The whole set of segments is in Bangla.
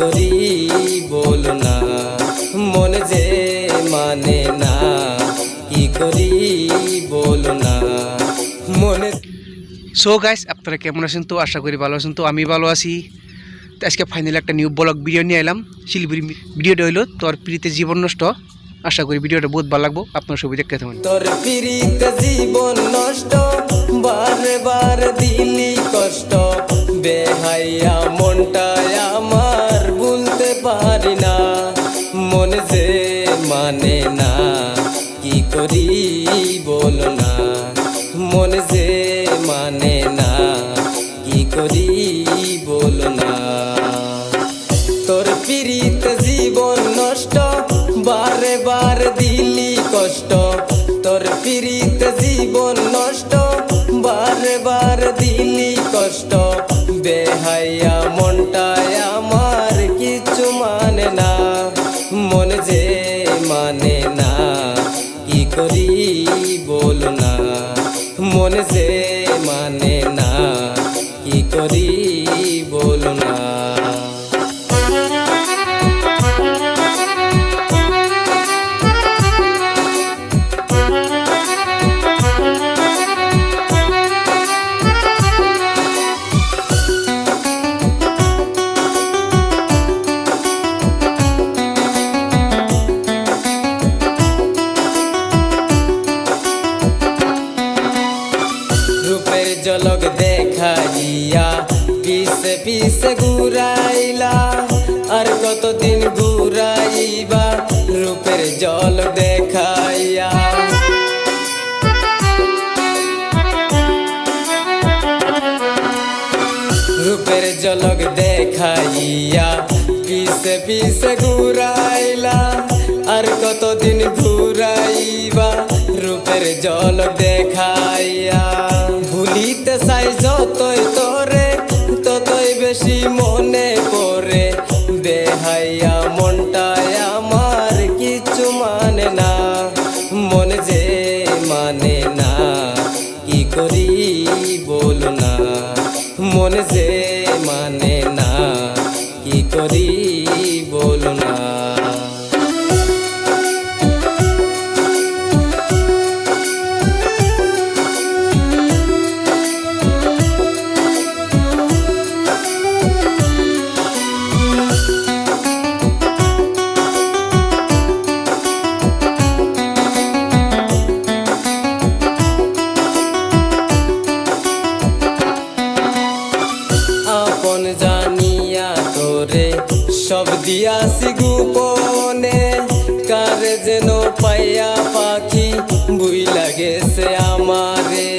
করি বলো না, মন যে মানে না, কি করি বলো না মনে। সো গাইস, আপনারা কেমন আছেন? তো আশা করি ভালো আছেন। তো আমি ভালো আছি। তো আজকে ফাইনালি একটা নিউ ব্লগ ভিডিও নিয়ে এলাম। শিলিগুড়ি ভিডিওটা হইলো তোর প্রীতে জীবন নষ্ট। আশা করি ভিডিওটা বহুত ভালো লাগবো, আপনার সবাই দেখতে থাকুন। তোর প্রীতে জীবন নষ্ট, বারে বারে দিলি কষ্ট, বেহাইয়া মনটা আমার ভুলতে পারি না, মন যে মানে না, কি করি বলো না, মন যে মানে না, কি করি বলো না। তোর প্রীতে জীবন নষ্ট, বারে বারে দিলি কষ্ট, তোর প্রীতে জীবন নষ্ট, বারে বারে দিলি কষ্ট, বেহাইয়া মনটায় আমার কিছু মানে না, মন যে মানে না, কি করি বলো না, মন যে মানে না, কি করি বলো না। রূপের ঝলক দেখাইয়া পিছে পিছে ঘুরাইলা, আর কতদিন ঘুরাইবা রূপের ঝলক দেখাইয়া। রূপের ঝলক দেখাইয়া পিছে পিছে ঘুরাইলা, আর কতদিন ঘুরাইবা রূপের ঝলক দেখাইয়া। ভুলিতে চাই যতই তোরে ততই বেশি মনে পড়ে, বেহাইয়া মনটায় আমার কিছু মানে না, মন যে মানে না, কি করি বলো না, মন যে মানে না, কি করি বলো না। আপন জানিয়া তোরে সব দিয়াছি গোপনে, কারে যেন পাইয়া পাখি ভুইলা গেছে আমারে।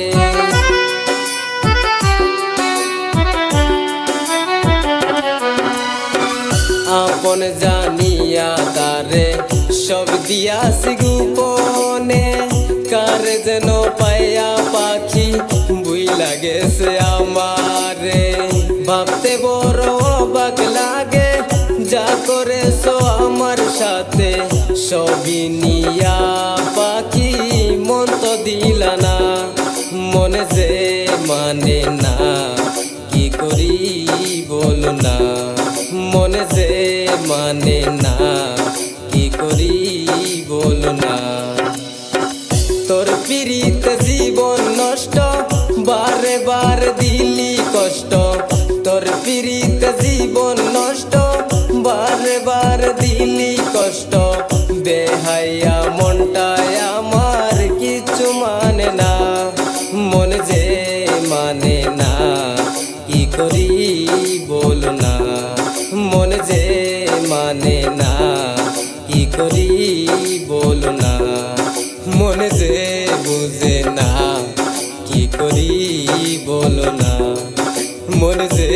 আপন জানিয়া তারে সব দিয়াছি গোপনে, কারে যেন পাইয়া পাখি ভুইলা গেছে আমারে। ভাবতে বড় অবাক লাগে, যা করেছো আমার সাথে সবই নিয়া পাখি মন তো দিলা না, মনে যে মানে না, কি করি বলো না, মনে যে মানে না, কি করি বলো না। তোর প্রীতে জীবন নষ্ট, বারে বারে দিলি কষ্ট, তোর প্রীতে জীবন নষ্ট, বারে বারে দিলি কষ্ট, বেহাইয়া মনটায় আমার কিছু মানে না, মন যে মানে না, কি করি বলো না, মন যে মানে না, কি করি বলো না, মন যে বুঝে না, কি করি বলো না, মন যে